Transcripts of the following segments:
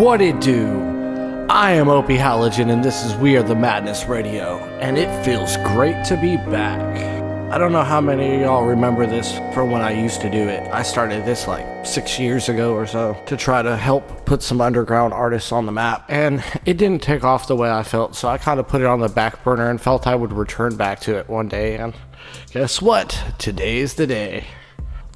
What it do? I am Opie Halogen, and this is We Are the Madness Radio, and it feels great to be back. I don't know how many of y'all remember this from when I used to do it. I started this like 6 years ago or so to try to help put some underground artists on the map, and it didn't take off the way I felt, so I kind of put it on the back burner and felt I would return back to it one day, and guess what? Today's the day.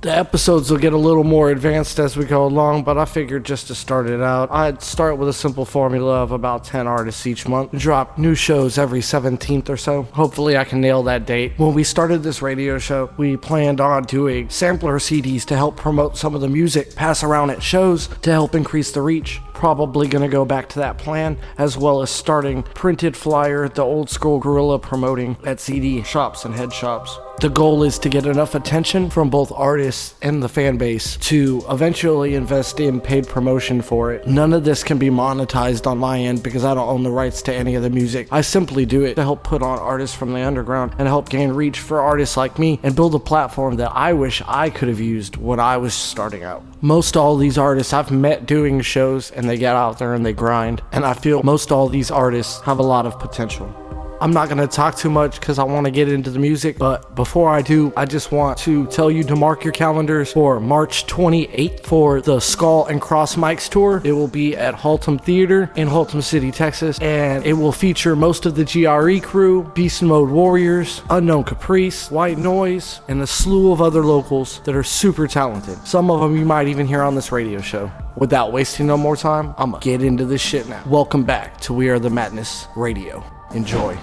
The episodes will get a little more advanced as we go along, but I figured just to start it out, I'd start with a simple formula of about 10 artists each month, drop new shows every 17th or so. Hopefully I can nail that date. When we started this radio show, we planned on doing sampler CDs to help promote some of the music, pass around at shows to help increase the reach. Probably gonna go back to that plan, as well as starting printed flyer, the old school guerrilla promoting at CD shops and head shops. The goal is to get enough attention from both artists and the fan base to eventually invest in paid promotion for it. None of this can be monetized on my end because I don't own the rights to any of the music. I simply do it to help put on artists from the underground and help gain reach for artists like me and build a platform that I wish I could have used when I was starting out. Most all these artists I've met doing shows, and they get out there and they grind, and I feel most all these artists have a lot of potential. I'm not going to talk too much because I want to get into the music, but before I do, I just want to tell you to mark your calendars for March 28th for the Skull and Cross Mics tour. It will be at Haltom Theater in Haltom City, Texas, and it will feature most of the GRE crew, Beast Mode Warriors, Unknown Caprice, White Noise, and a slew of other locals that are super talented. Some of them you might even hear on this radio show. Without wasting no more time, I'm gonna get into this shit now. Welcome back to We Are the Madness Radio. Enjoy.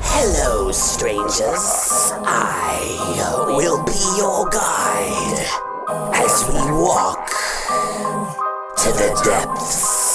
Hello, strangers. I will be your guide as we walk to the depths.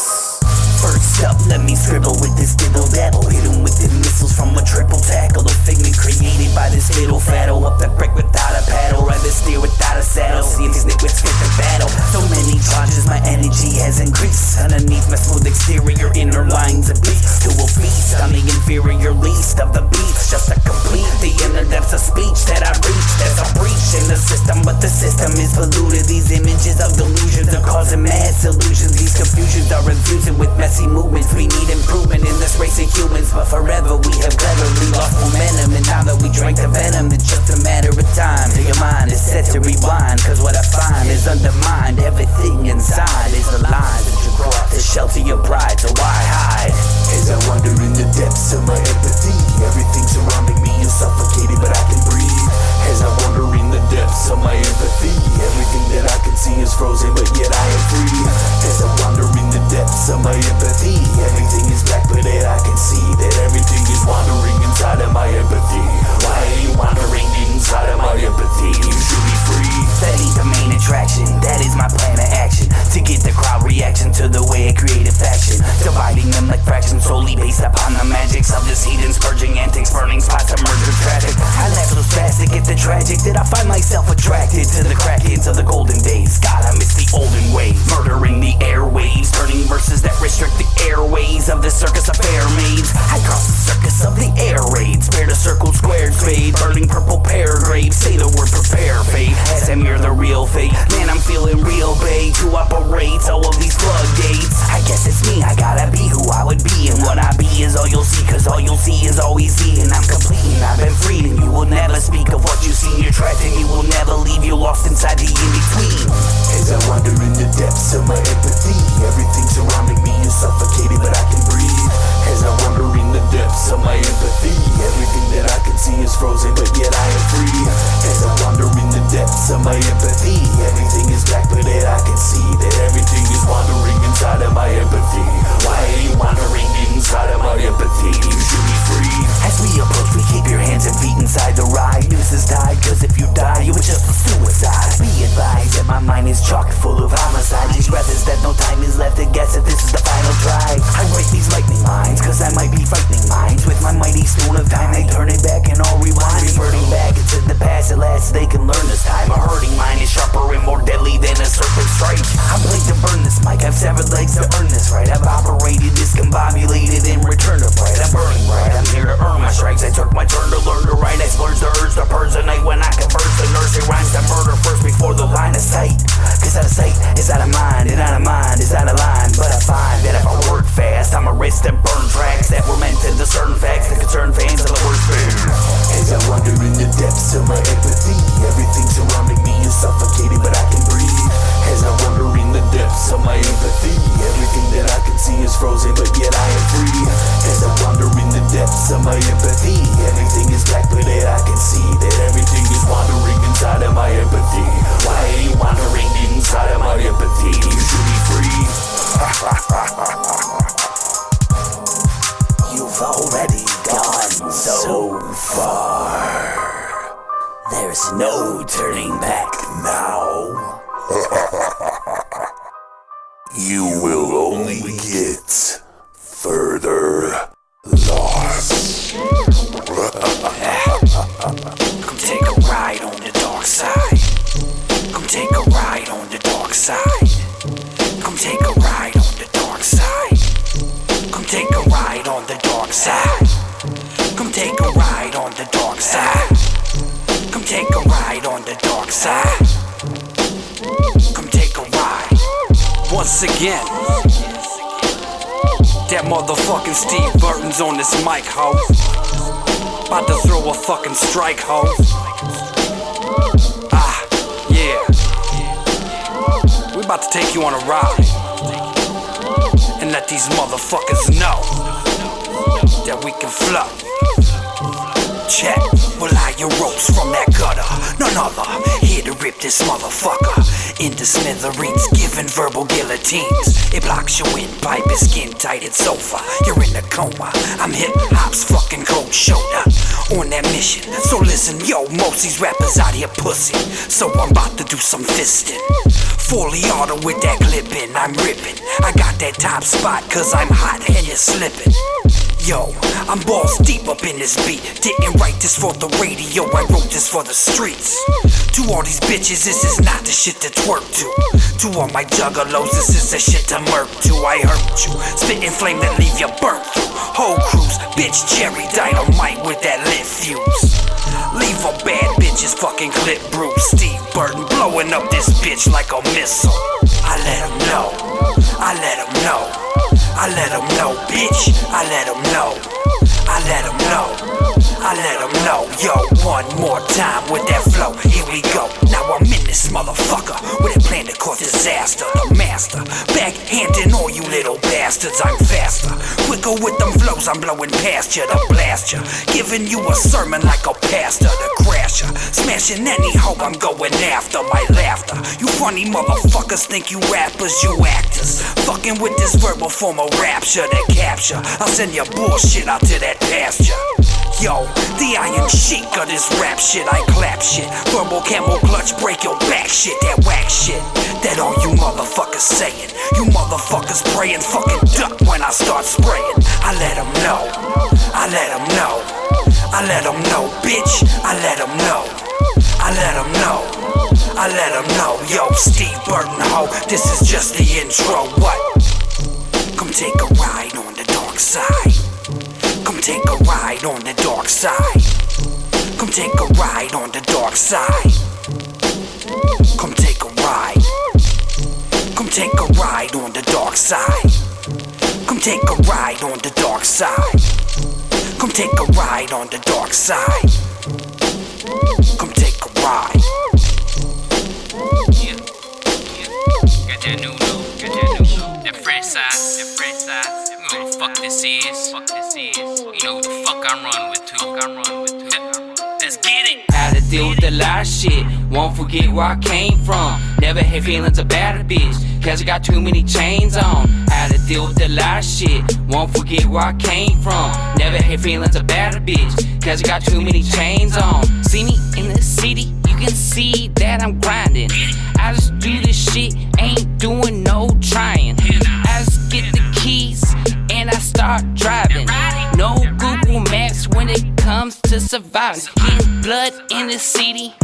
First up, let me scribble with this dibble dabble, hit 'em with the missiles from a triple tackle. A figment created by this little fatto, up that brick without a paddle, rather steer without a saddle. See if these nitwits fit the battle. So many charges, my energy has increased. Underneath my smooth exterior, inner lines of beast who will feast on the inferior least of the beats, just to complete the inner depths of speech that I reach. There's a breach in the system, but the system is polluted. These images of delusions are causing mass illusions. These confusions are infusing with messy movements. We need improvement in this race of humans, but forever we have cleverly lost momentum. And now that we drank the venom, it's just a matter of time till your mind is set to rewind. Cause what I find is undermined. Everything inside is the lies that you grow up to shelter your pride. So why hide? As I wander in the depths of my empathy, everything surrounding me is suffocating, but I can breathe. As I wander in the depths of my empathy, everything that I can see is frozen, but yet I am free. As I wander in the depths of my empathy, everything is black, but yet I can see that everything is wandering inside of my empathy. Why are you wandering inside of my empathy? You should be free. That ain't the main attraction, that is my plan of action. To get the crowd reaction to the way I create a faction, dividing them like fractions solely based upon the magics of this heathens, purging antics, burning spots of murder traffic. I laugh so spastic at the tragic that I find myself attracted to the crackheads of the golden days. God, I miss the olden ways, murdering the airwaves, turning verses that restrict the airways of the circus of fair maids. I cross the circus of the air raid, spare the circle squared fade, burning purple pear grapes. Say the word prepare, fate, as I'm here the real fate. Man, I'm feeling real bait to operate all of these floodgates. I guess it's me, I gotta be who I would be, and what I be is all you'll see, cause all you'll see is always see. And I'm complete and I've been freed, and you will never speak of what you see. You're trapped and you will never leave, you're lost inside the in-between. As I wander in the depths of my empathy, everything surrounding me is suffocating, but I can breathe. As I wander in the depths of my empathy, everything that I can see is frozen, but yet I am free. As I wander in the depths of my empathy, everything is black, but yet I can see that everything is wandering inside of my empathy. Why are you wandering inside of my empathy? You should be free. As we approach, we keep your hands and feet inside the ride. Nooses died, cause if you die, you would just a suicide. Be advised that my mind is chock full of homicide. These breath is that no time is left to guess if this is the final try. I write these lightning lines, cause I might be frightening minds with my mighty spoon of Everything is black, but yet I can see that everything is wandering inside of my empathy. Why are you wandering inside of my empathy? You should be free. You've already gone so far. There's no turning back now. You will only get further lost. Come take a ride on the dark side. Come take a ride on the dark side. Come take a ride on the dark side. Come take a ride on the dark side. Come take a ride on the dark side. Come take a ride on the dark side. Come take a ride. Once again, that motherfucking Steve Burton's on this mic, ho. About to throw a fucking strike, ho. Yeah. We about to take you on a ride and let these motherfuckers know that we can flow. Check, well I arose from that gutter. None other, here to rip this motherfucker into smithereens, giving verbal guillotines. It blocks your windpipe, it's skin tight, it's over. You're in a coma, I'm hip-hop's fucking cold shoulder. On that mission, so listen, yo, most these rappers out here pussy. So I'm about to do some fisting. Fully auto with that clipping, I'm ripping. I got that top spot cause I'm hot and you're slipping. Yo, I'm balls deep up in this beat. Didn't write this for the radio, I wrote this for the streets. To all these bitches, this is not the shit to twerk to. To all my juggalos, this is the shit to murk to. I hurt you, spitting flame that leave you burnt through. Whole crews, bitch cherry dynamite with that lit fuse. Leave a bad bitch's fucking clip bruise. Steve Burton blowing up this bitch like a missile. I let him know, I let him know, I let him know, bitch, I let him know, I let him know, I let him know. Yo, one more time with that flow, here we go. Now I'm in this motherfucker with a plan to cause disaster. The master, backhanding all you little bastards. I'm faster, quicker with them flows, I'm blowing past you to blast you. Giving you a sermon like a pastor to crash ya. Smashing any hoe I'm going after, my laughter. You funny motherfuckers think you rappers, you actors. Fucking with this verbal form of rapture that capture. I'll send your bullshit out to that pasture. Yo, the iron sheik of this rap shit, I clap shit. Verbal camel clutch, break your back shit, that whack shit. That all you motherfuckers saying. You motherfuckers praying, fucking duck when I start spraying. I let them know, I let them know, I let them know, bitch, I let them know, I let them know, I let them know. Yo, Steve Burton, ho, this is just the intro, what? Come take a ride on the dark side. Come take a ride on the dark side. Come take a ride on the dark side. Come take a ride. Come take a ride on the dark side. Come take a ride on the dark side. Come take a ride on the dark side. Come take a ride. Yeah. Got that new look, that fresh side, You know what the fuck this is. You know what the fuck I'm running with too. Let's get it. How to deal with the lie shit. Won't forget where I came from. Never had feelings about a bitch, cause I got too many chains on. How to deal with the lie shit. Won't forget where I came from. Never had feelings about a bitch, cause I got too many chains on. See me in the city, you can see that I'm grinding. I just do this shit, ain't doing no trying. I just get the keys and I start driving. No Google Maps when it comes to surviving. Getting blood in the city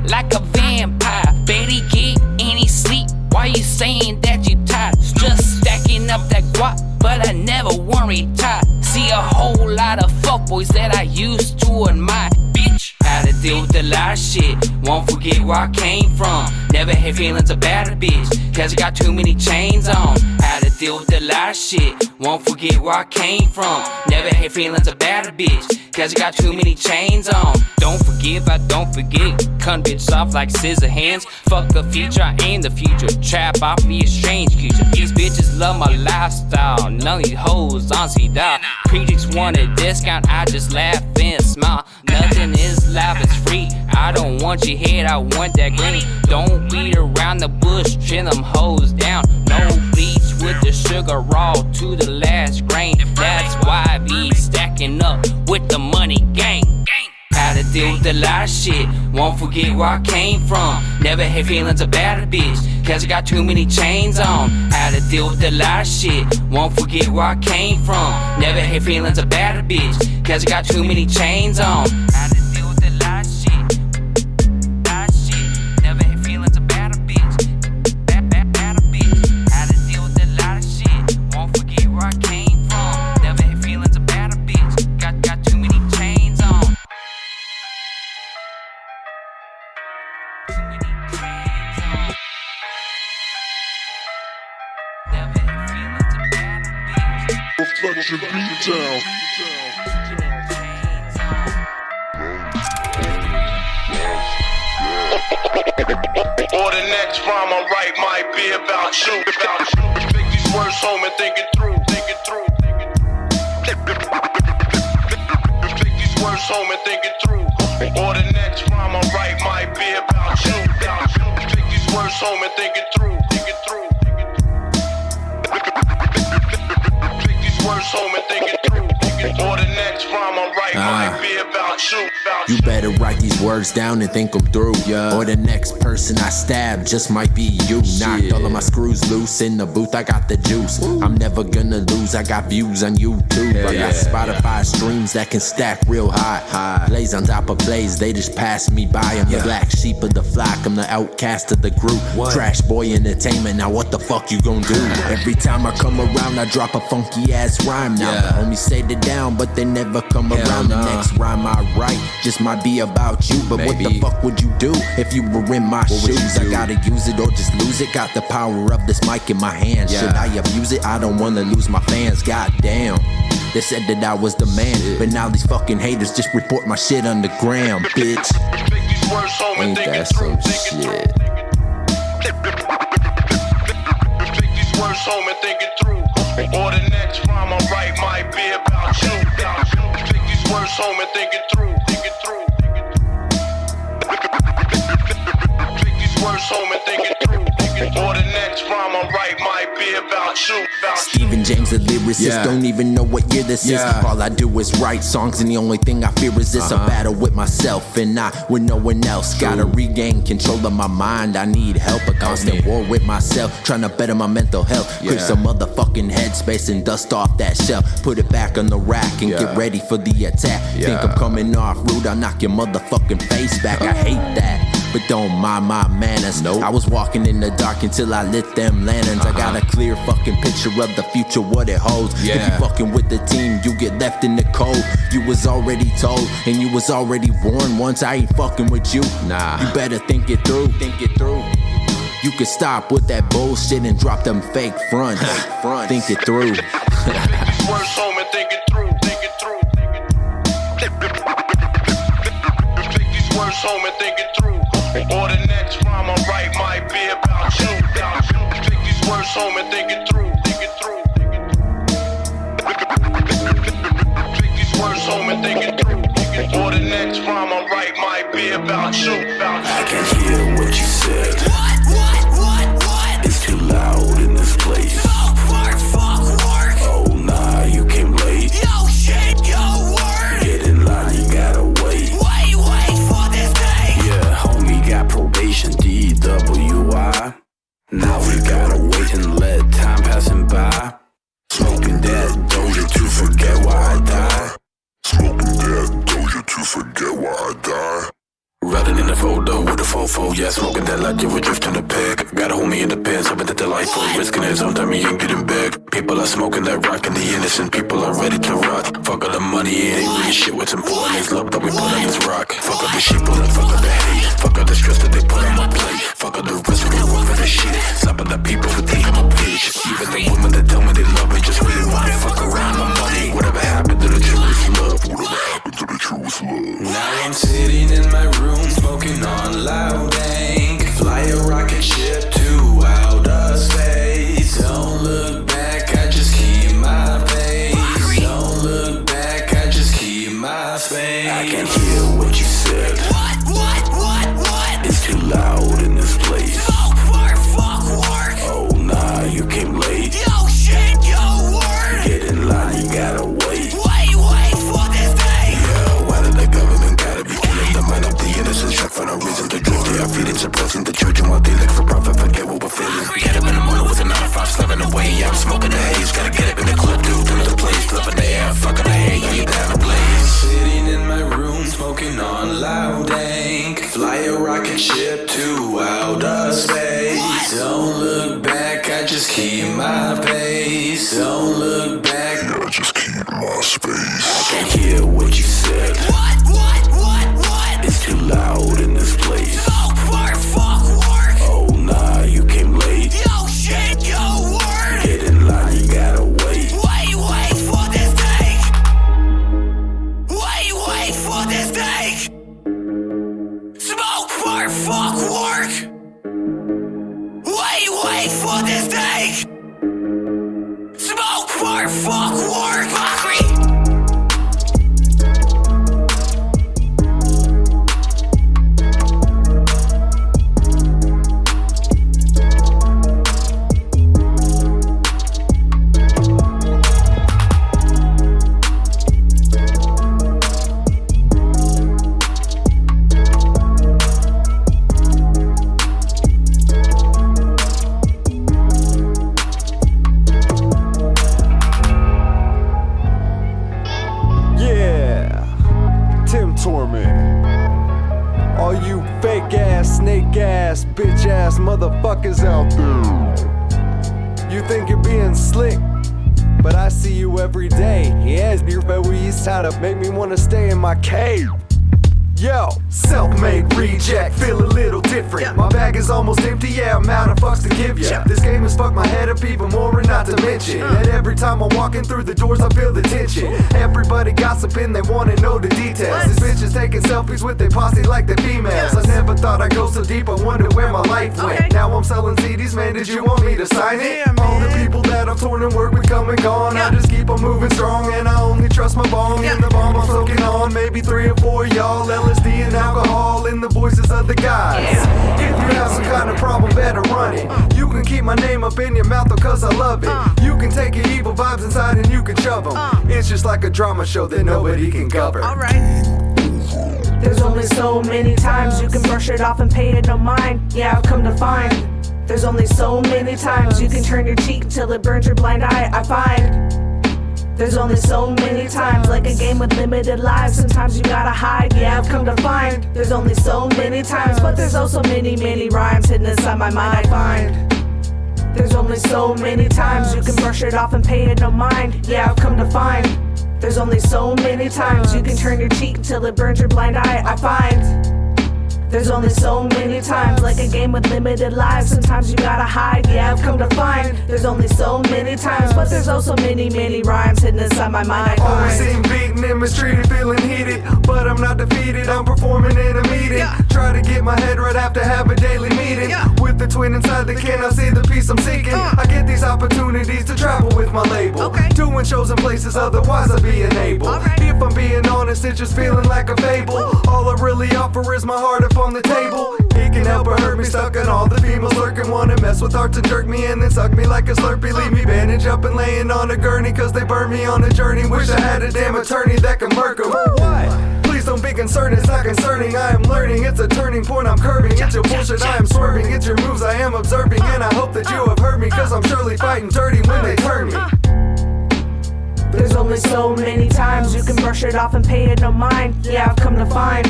like a vampire. Barely get any sleep. Why you saying that you tired? Just stacking up that guap, but I never worry tired. See a whole lot of fuckboys that I used to admire. Bitch, how to deal with the lie shit. Won't forget where I came from. Never had feelings about a bitch, cause I got too many chains on. How to deal with a lot of shit. Won't forget where I came from. Never had feelings about a bitch, cause I got too many chains on. Don't forgive, I don't forget. Cunt bitch soft like scissor hands. Fuck a future, I ain't the future. Trap off me a strange creature. These bitches love my lifestyle. None of these hoes honestly die. Critics want a discount, I just laugh and smile. Nothing is life, it's free. I don't want your head, I want that green. Don't beat around the bush, trim them hoes down. No bleach with the sugar raw to the last grain. That's why I be stacking up with the money gang. Had to deal with a lot of shit. Won't forget where I came from. Never had feelings about a bitch, cause I got too many chains on. Had to deal with a lot of shit. Won't forget where I came from. Never had feelings about a bitch, cause I got too many chains on. Had to deal with a lot of shit. Lot of shit. Never had feelings about a bitch. Bad a bitch. Had to deal with a lot of shit. Won't forget where I came from. Never had feelings about a bitch. Got too many chains on. Reflection beat Or the next rhyme I write might be about you. Take these words home and think it through. Take these words home and think it through. Or the next rhyme I write might be about you. Take these words home and think it through. Think it through. Take these words home and think it through. Or the next rhyme I write might be about you. You better write these words down and think them through, Or the next person I stab just might be you. Knocked all of my screws loose in the booth, I got the juice. I'm never gonna lose, I got views on YouTube. I got Spotify streams that can stack real high. Plays on top of plays, they just pass me by. I'm the black sheep of the flock, I'm the outcast of the group. Trash boy entertainment, now what the fuck you gon' do? Every time I come around, I drop a funky ass rhyme. Now the homies say they down, but they never come around. The next rhyme I write just might be about you, but what the fuck would you do if you were in my shoes? I gotta use it or just lose it. Got the power of this mic in my hand. Should I abuse it? I don't wanna lose my fans. Goddamn. They said that I was the man, but now these fucking haters just report my shit on the gram, bitch. Ain't that some shit? Take these words home and think it through. Or the next rhyme I write might be about you. Take these words home and think it through. Think it through. Take these words home and think it through. Or the next rhyme I write might be about you. Stephen James, the lyricist, don't even know what year this is. All I do is write songs, and the only thing I fear is this: a battle with myself and not with no one else. Gotta regain control of my mind, I need help. A constant war with myself, trying to better my mental health. Clear some motherfucking headspace and dust off that shell. Put it back on the rack and get ready for the attack. Think I'm coming off rude, I'll knock your motherfucking face back. I hate that, but don't mind my manners. I was walking in the dark until I lit them lanterns. I got a clear fucking picture of the future, what it holds. If you fucking with the team, you get left in the cold. You was already told, and you was already warned. Once I ain't fucking with you, you better think it through. Think it through. You can stop with that bullshit and drop them fake fronts. Think it through. Words home and think it through. Think it through. Take these words home and think it through. Or the next rhyme I write might be about you. Take these words home and think it through. Think it through. Take these words home and think it through. Or the next rhyme I write might be about you. I can't hear what you said. What? It's too loud in this place. Oh nah, you came late. Yo shit, yo word. Get in line, you gotta wait. Wait for this day. Yeah, homie got probation, DWI. Now we gotta wait and let time passing by. Smoking that doja to forget why I die. Smoking that doja to forget why I die. Riding in the photo with a fofo, yeah, smoking that like you were drifting a peg. Got a homie in the pants, hoping that the life for risking his own time, he ain't getting back. People are smoking that rock, and the innocent people are ready to rock. Fuck all the money, it ain't really shit. What's important is love that we put on this rock. Fuck all the sheeple and fuck all the hate. Fuck all the stress that they put on my plate. Fuck all the rest of the work for the shit. Slap all the people who think I'm a bitch. Even the woman that Now I'm sitting in my room smoking on loud dank. Fly a rocket ship to outer space. Don't look back, I just keep my pace. Don't look back, I just keep my space. I can hear what you said. What? It's too loud in this place. Oh nah, you came late. Yo, shit, yo, word. Get in line, you gotta wait. Wait for this day. Yeah, why did the government gotta be killing the mind of the innocent? Shot for no reason to drink. They are feeding, suppressing the children while they look for profit. Forget what we're feeling. Get up in the morning with a 9 to 5, slaving away. Yeah, I'm smoking the haze. Gotta get up in the club, dude. Another place, love in the air, fucking the hay. Yeah, you down to blaze. Sitting in my room, smoking on loud dank. Fly a rocket ship to outer space. Don't look back, I just keep my pace. Don't look back, I just keep my space. I can hear what you said. What? It's too loud in this place. Fuck work. Oh nah, you came late. Yo, shit, yo, word. Get in line, you gotta wait. Wait for this day. Wait for this day. Smoke for fuck work. Wait for this day. Smoke for fuck work. Bakri. Torment. All you fake ass, snake ass, bitch ass motherfuckers out there. You think you're being slick, but I see you every day. Yeah, your ways how to make me wanna stay in my cave. Yo, self-made reject, feel a little different. My bag is almost empty, yeah, I'm out of fucks to give ya. This game has fucked my head up even more, and not to mention that every time I'm walking through the doors I feel the tension. Everybody gossiping, they wanna know the details. This bitch is taking selfies with their posse like the females. I never thought I'd go so deep, I wonder where my life went. Now I'm selling CDs, man, did you want me to sign it? All the people that I've torn and worked with come and gone. I just keep on moving strong, and I only trust my bong. And the bomb I'm soaking on, maybe 3 or 4 y'all. LSD and alcohol in the voices of the guys. If you have some kind of problem, better run it. You can keep my name up in your mouth though, cause I love it. You can take your evil vibes inside and you can shove them. It's just like a drama show that nobody can cover. There's only so many times you can brush it off and pay it no mind. Yeah, I've come to find there's only so many times you can turn your cheek until it burns your blind eye. I find there's only so many times, like a game with limited lives. Sometimes you gotta hide, yeah, I've come to find there's only so many times, but there's also many rhymes hidden inside my mind. I find there's only so many times you can brush it off and pay it no mind. Yeah, I've come to find there's only so many times you can turn your cheek until it burns your blind eye. I find there's only so many times, like a game with limited lives. Sometimes you gotta hide, yeah, I've come to find there's only so many times, but there's also many rhymes hidden inside my mind. I Always find seem beaten and mistreated, feeling heated, but I'm not defeated, I'm performing in a meeting. Try to get my head right after have a daily meeting. With the twin inside the can, I see the peace I'm seeking. I get these opportunities to travel with my label, doing shows in places otherwise I'd be unable. If I'm being honest, it's just feeling like a fable. All I really offer is my heart up on the table. It can help or hurt me, stuck in all the females lurking. Wanna mess with art to jerk me and then suck me like a Slurpee. Leave me bandaged up and laying on a gurney, cause they burned me on a journey. Wish I had a damn attorney that can murk 'em. Please don't be concerned, it's not concerning. I am learning, it's a turning point I'm curving. It's your bullshit, I am swerving. It's your moves I am observing, and I hope that you have heard me, cause I'm surely fighting dirty when they turn me. there's only so many times you can brush it off and pay it no mind. Yeah, I've come to find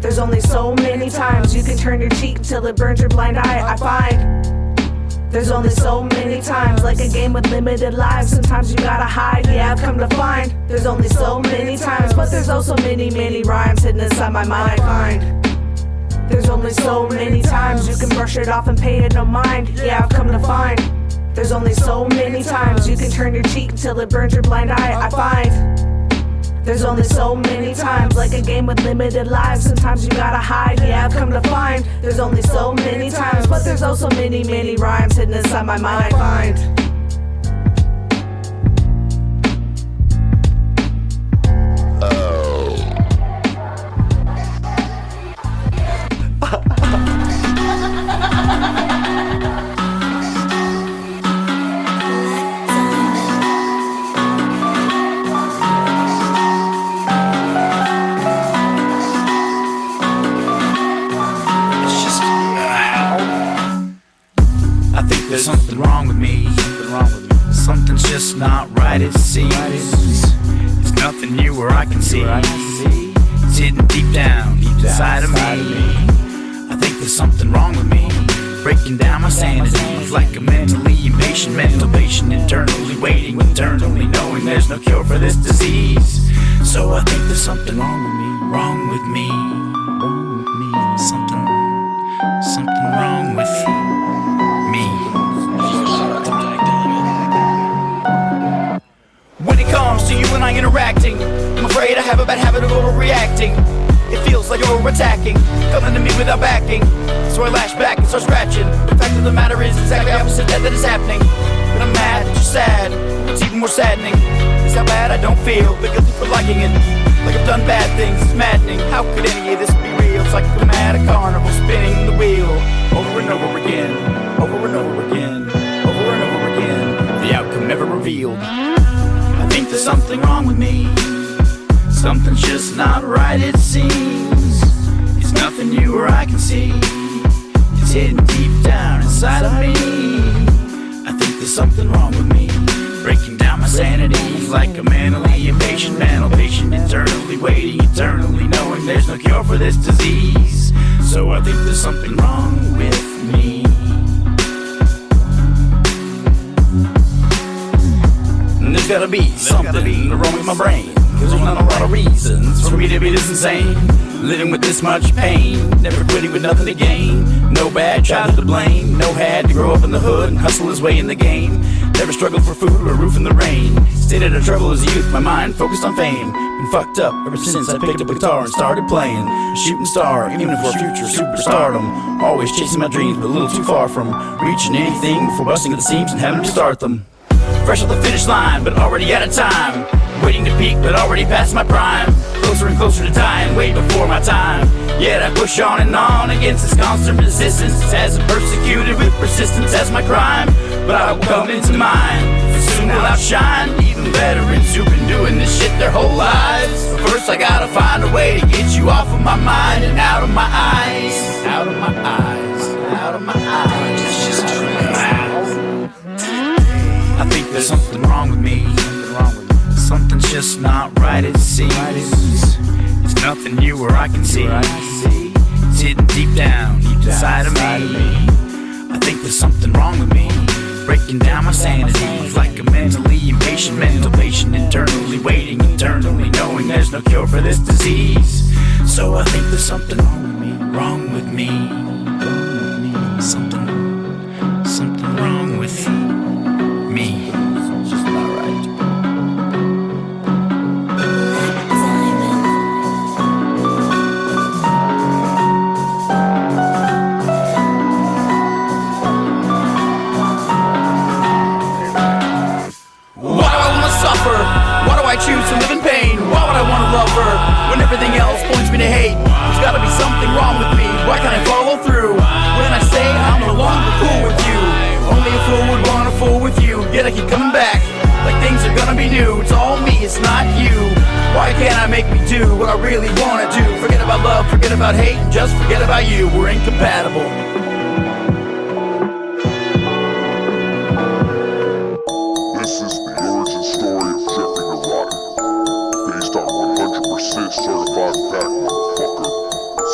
there's only so many times you can turn your cheek until it burns your blind eye. I find there's only so many times, like a game with limited lives. Sometimes you gotta hide, yeah, I've come to find there's only so many times, but there's also many rhymes hidden inside my mind. I find there's only so many times you can brush it off and pay it no mind. Yeah, I've come to find there's only so many times you can turn your cheek until it burns your blind eye. I find There's only so many times, like a game with limited lives. Sometimes you gotta hide, yeah, I've come to find. There's only so many times, but there's also many, many rhymes hidden inside my mind. There's something wrong with me. Something's just not right, it seems. There's nothing new where I can see. It's hidden deep down inside of me. I think there's something wrong with me. Breaking down my sanity like a mentally impatient, mental patient, internally waiting, eternally knowing there's no cure for this disease. So I think there's something wrong with me, wrong with me, wrong with me. Something wrong with me. When it comes to you and I interacting, I'm afraid I have a bad habit of overreacting. It feels like you're attacking, coming to me without backing. So I lash back and start scratching. The fact of the matter is exactly opposite that is happening. But I'm mad that you're sad. What's even more saddening is how bad I don't feel, but guilty for liking it. Like I've done bad things, it's maddening. How could any of this be real? It's like I'm at a carnival spinning the wheel over and over again, over and over again, over and over again. The outcome never revealed. I think there's something wrong with me. Something's just not right, it seems. It's nothing new or I can see. It's hidden deep down inside of me. I think there's something wrong with me. Breaking down my sanity like a mentally impatient, mental patient, internally waiting, eternally knowing there's no cure for this disease. So I think there's something wrong with me. And there's gotta be something wrong with my brain, 'cause there's not a lot of reasons for me to be this insane. Living with this much pain, never quitting with nothing to gain. No bad child to blame, no had to grow up in the hood and hustle his way in the game. Never struggled for food or a roof in the rain. Stayed out of trouble as a youth, my mind focused on fame. Been fucked up ever since I picked up a guitar and started playing. A shooting star, aiming for a future superstardom. Always chasing my dreams, but a little too far from reaching anything before busting at the seams and having to restart them. Fresh off the finish line, but already out of time. Waiting to peak, but already past my prime. Closer and closer to dying, way before my time. Yet I push on and on against this constant resistance. As persecuted with persistence as my crime. But I will come into mine, and soon will outshine even veterans who've been doing this shit their whole lives. But first I gotta find a way to get you off of my mind and out of my eyes. Out of my eyes, out of my eyes. I think there's something wrong with me. Something's just not right, it seems. It's nothing new or I can see. It's hidden deep down inside of me. I think there's something wrong with me. Breaking down my sanity like a mentally impatient, mental patient, internally waiting, eternally knowing there's no cure for this disease. So I think there's something wrong with me, wrong with me, wrong with me. Something wrong with me. It's just not right. Why do I choose to live in pain? Why would I want to love her when everything else points me to hate? There's gotta be something wrong with me. Why can't I follow through when I say I'm no longer cool with you? Only a fool would want to fool with you. Yet I keep coming back like things are gonna be new. It's all me, it's not you. Why can't I make me do what I really wanna do? Forget about love, forget about hate, and just forget about you. We're incompatible. This is the origin story of Jeffing Neurotic, based on 100% certified fact, motherfucker.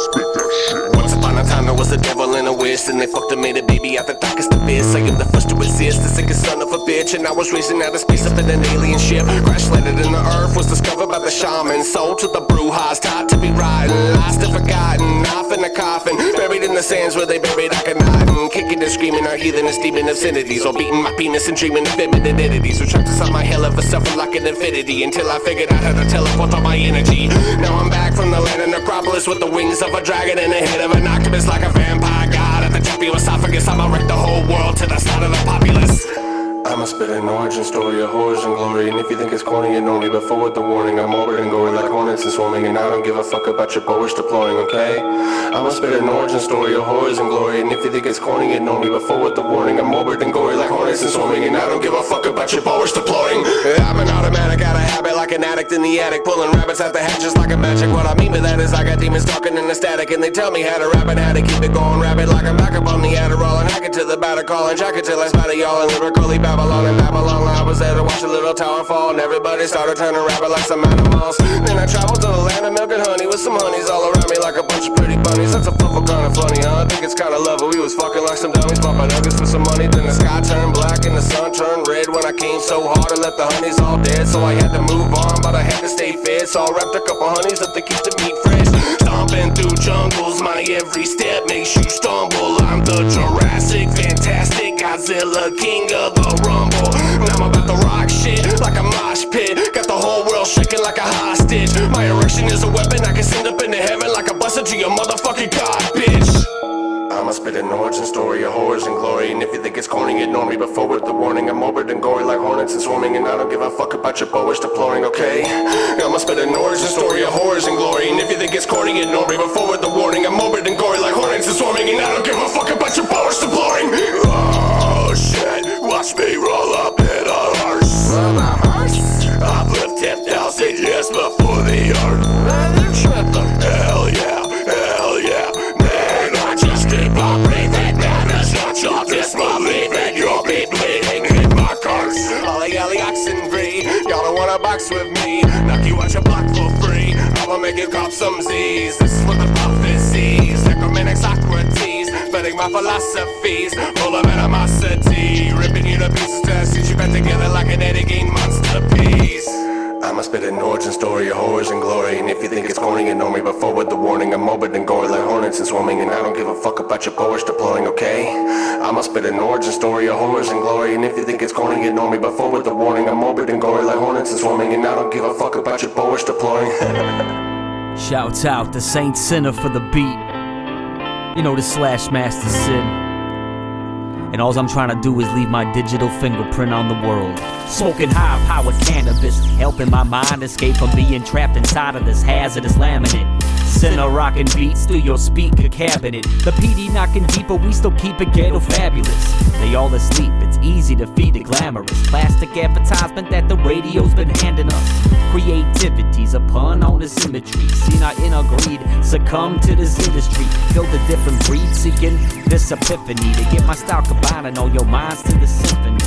Spit that shit. Once upon a time there was a devil and a witch, and they fucked and made a baby out the darkest abyss. I am the first to resist, the sickest son of a bitch, and I was racing out of space up in an alien ship. Crash landed in the earth, was discovered by the shaman. Sold to the brujas, taught to be riding, lost and forgotten. Off in a coffin, buried in the sands where they buried Akhenaten. Kicking kicking and screaming, our heathen and steaming obscenities, or beating my penis and dreaming of feminine entities, who trapped inside my hell of a self like an infinity, until I figured out how to teleport all my energy. Now I'm back from the land of Necropolis with the wings of a dragon and the head of an octopus, like a vampire god at the top of your esophagus. I'ma wreck the whole world to the side of the populace. I'ma spit an origin story of horrors and glory, and if you think it's corny, ignore me, but forward the warning. I'm morbid and gory like hornets and swarming, and I don't give a fuck about your boyish deploring, okay? I'ma spit an origin story of horrors and glory, and if you think it's corny, ignore me, but forward the warning. I'm morbid and gory like hornets and swarming, and I don't give a fuck about your boyish deploring. I'm an automatic out of habit, like an addict in the attic, pulling rabbits out the hat just like a magic. What I mean by that is I got demons talking in the static, and they tell me how to rap it, how to keep it going rabbit, like I'm back up on the Adderall and hack it to the batter call and jack it till I spatter y'all and lyrically Babylon and Babylon. I was there to watch the little tower fall, and everybody started turning rabbit like some animals. Then I traveled to the land of milk and honey with some honeys all around me like a bunch of pretty bunnies. That's a fuck kinda funny, huh? I think it's kinda lovely. We was fucking like some dummies, popping nuggets for some money. Then the sky turned black and the sun turned red when I came so hard I left the honeys all dead. So I had to move on, but I had to stay fed. So I wrapped a couple honeys up to keep the meat fresh. Stomping through jungles, my every step makes you stumble. I'm the Jurassic, fantastic Godzilla, king of the rumble. Now I'm about to rock shit like a mosh pit. Got the whole world shaking like a hostage. My erection is a weapon I can send up into heaven like a busted to your motherfucking god, bitch. I'ma spit an origin story of horrors and glory, and if you think it's corny, ignore me, but forward the warning. I'm morbid and gory like hornets and swarming, and I don't give a fuck about your boyish deploring, okay? I'ma spit an origin story of horrors and glory, and if you think it's corny, ignore me, but forward the warning. I'm morbid and gory like hornets and swarming, and I don't give a fuck about your boyish deploring. Oh shit, watch me roll up in a hearse. I've lived 10,000 years before the earth. Hell yeah, hell yeah. Man, I just keep on breathing. Man, it's not your disbelieving. You'll be bleeding in my curse. Ollie, ollie, oxen free. Y'all don't wanna box with me. Knock you out your block for free. I'ma make you cop some Z's. This is what the prophecies. Necromantic Socrates. Spreading my philosophies. Full of animosity. Ripping you to pieces to stitch you back together like an Eddie Gain monster piece. I'ma spit an origin story of horrors and glory, and if you think it's corny, ignore me, but forward the warning. I'm morbid and gory like hornets and swarming, and I don't give a fuck about your boyish deploring, okay? I'ma spit an origin story of horrors and glory, and if you think it's corny, ignore me, but forward the warning. I'm morbid and gory like hornets and swarming, and I don't give a fuck about your boyish deploring. Shouts out to Saint Sinner for the beat. You know, the SlashMastACID. And all I'm trying to do is leave my digital fingerprint on the world. Smoking high-powered cannabis, helping my mind escape from being trapped inside of this hazardous laminate. Sinner rocking beats through your speaker cabinet. The PD knocking deeper, we still keep it ghetto fabulous. They all asleep, it's easy to feed the glamorous plastic advertisement that the radio's been handing us. Creativity's a pun on the symmetry. Seen our inner greed succumb to this industry. Build a different breed, seeking this epiphany to get my style combining all your minds to the symphony.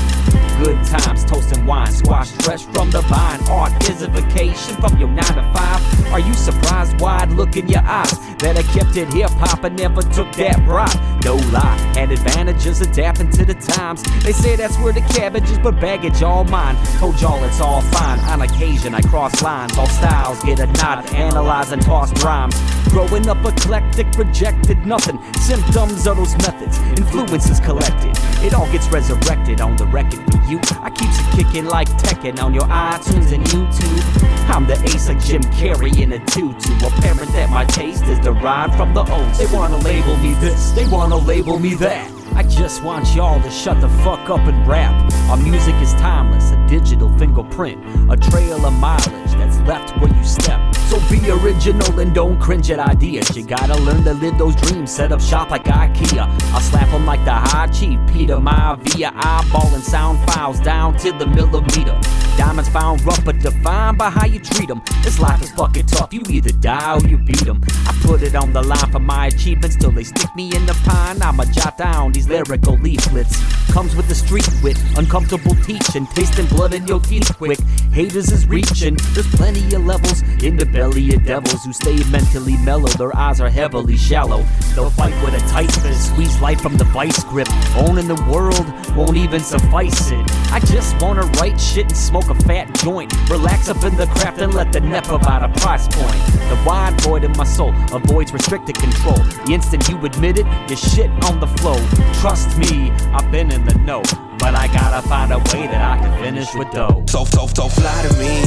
Good times, toasting wine, squash fresh from the vine. Art is a vacation from your 9 to 5. Are you surprised? Wide look in your eyes that I kept it hip-hop and never took that bribe. No lie, had advantages adapting to the times. They say that's where the cabbage is, but baggage all mine. Told y'all it's all fine. On occasion I cross lines, all styles get a nod, analyze and toss rhymes. Growing up eclectic, rejected nothing. Symptoms of those methods, influences collected. It all gets resurrected on the record for you. I keeps it kicking like Tekken on your iTunes and YouTube. I'm the ace like Jim Carrey in a tutu. Apparent that my taste is derived from the O's. They wanna label me this, they wanna label me that. I just want y'all to shut the fuck up and rap. Our music is timeless, a digital fingerprint, a trail of mileage that's left where you step. So be original and don't cringe at ideas. You gotta learn to live those dreams, set up shop like IKEA. I'll slap them like the high chief, Peter Ma via eyeball and sound files down to the millimeter. Diamonds found rough but defined by how you treat them. This life is fucking tough, you either die or you beat them. I put it on the line for my achievements till they stick me in the pine. I'ma jot down these lyrical leaflets. Comes with the street wit, uncomfortable teaching, tasting blood in your teeth quick. Haters is reaching, there's plenty of levels in the belly of devils who stay mentally mellow. Their eyes are heavily shallow. They'll fight with a tight fist, squeeze life from the vice grip. Owning the world won't even suffice it. I just wanna write shit and smoke a fat joint. Relax up in the craft and let the net provide a price point. The wide void in my soul avoids restricted control. The instant you admit it, your shit on the flow. Trust me, I've been in the know. But I gotta find a way that I can finish with dough. So fly to me.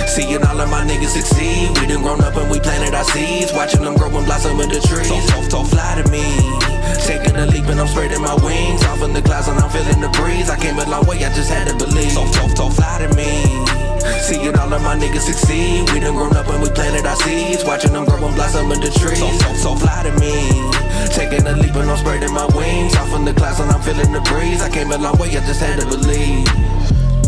Seeing all of my niggas succeed. We done grown up and we planted our seeds. Watching them grow and blossom in the trees. So fly to me. Taking a leap and I'm spreading my wings. Off in the clouds and I'm feeling the breeze. I came a long way, I just had to believe. So fly to me. Seeing all of my niggas succeed. We done grown up and we planted our seeds. Watching them grow and blossom in the trees. So fly to me. Taking a leap and I'm spreading my wings. Off in the clouds and I'm feeling the breeze. I came a long way, I just had to believe.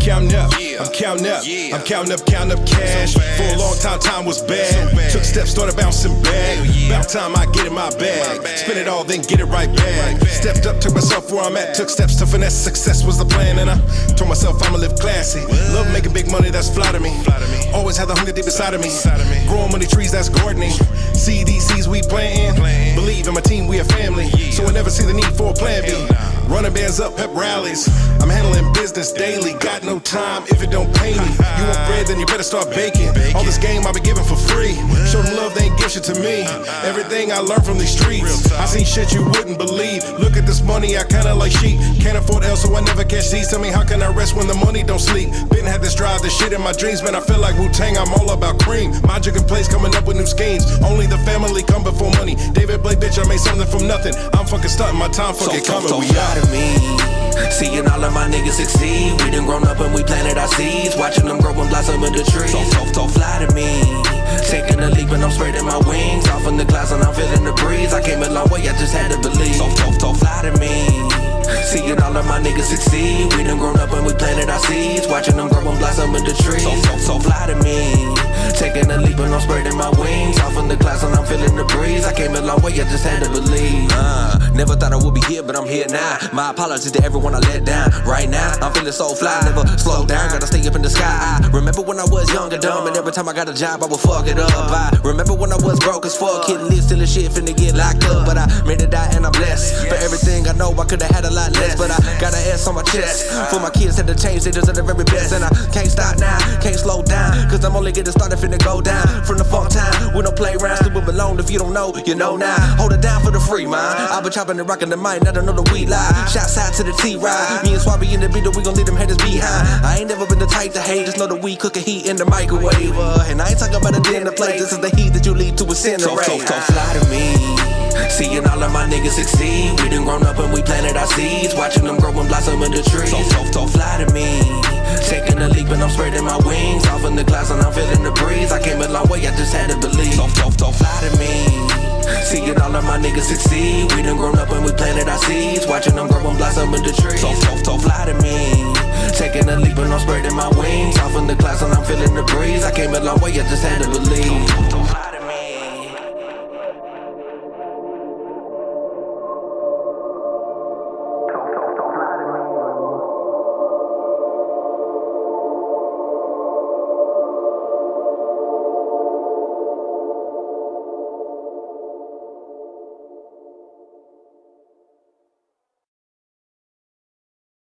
Counting up, I'm counting up, I'm counting up cash. For a long time was bad. Took steps, started bouncing back. About time I get in my bag. Spin it all, then get it right back. Stepped up, took myself where I'm at. Took steps to finesse, success was the plan. And I told myself I'ma live classy. Love making big money, that's fly to me. Always had the hunger deep inside of me. Growing money trees, that's gardening. CDCs we planting. Believe in my team, we a family. So I never see the need for a plan B. Running bands up, pep rallies. I'm handling business daily. Got no time if it don't pay me. You want bread, then you better start baking. All this game I be giving for free. Show them love, they ain't give shit to me. Everything I learned from these streets. I seen shit you wouldn't believe. Look at this money, I kinda like sheep. Can't afford else, so I never catch these. Tell me how can I rest when the money don't sleep? Been had this drive, this shit in my dreams. Man, I feel like Wu-Tang, I'm all about cream. Magic in place, coming up with new schemes. Only the family come before money. David Blake, bitch, I made something from nothing. I'm fucking stunting, my time fucking coming. We out. To me. Seeing all of my niggas succeed. We done grown up and we planted our seeds. Watching them grow and blossom in the trees. So fly to me. Taking a leap and I'm spreading my wings. Off in the clouds and I'm feeling the breeze. I came a long way, I just had to believe. So fly to me. Seeing all of my niggas succeed. We done grown up and we planted our seeds. Watching them grow and blossom in the trees. So fly to me. Taking a leap and I'm spreading my wings. Off in the clouds and I'm feeling the breeze. I came a long way, I just had to believe. Never thought I would be here, but I'm here now. My apologies to everyone I let down. Right now, I'm feeling so fly, never slow down. Gotta stay up in the sky. I remember when I was young and dumb, and every time I got a job, I would fuck it up. I remember when I was broke as fuck, hitting lists, stealing shit, finna get locked up. But I made it out and I'm blessed. For everything I know, I could've had a lot less. But I got an S on my chest. For my kids had to change, they deserve the very best. And I can't stop now, can't slow down. Cause I'm only getting started, finna go down. From the funk time, we don't play around, still with Malone. If you don't know, you know now. Hold it down for the free mind. I've been chopping and rocking the mic, I don't know the weed lie. Shots out to the T-Ride. Me and Suave in the video, we gon' leave them haters behind. I ain't never been the type to hate, just know that we cooking heat in the microwave. And I ain't talking about a dinner plate, this is the heat that you lead to incinerate. So fly to me. Seeing all of my niggas succeed. We done grown up and we planted our seeds. Watching them grow and blossom in the trees. So fly to me. Taking a leap and I'm spreading my wings. Off in the clouds and I'm feeling the breeze. I came a long way, I just had to believe. So fly to me. Seeing all of my niggas succeed. We done grown up and we planted our seeds. Watching them grow and blossom in the trees. So fly to me. Taking a leap and I'm spreading my wings. Off in the clouds and I'm feeling the breeze. I came a long way, I just had to believe.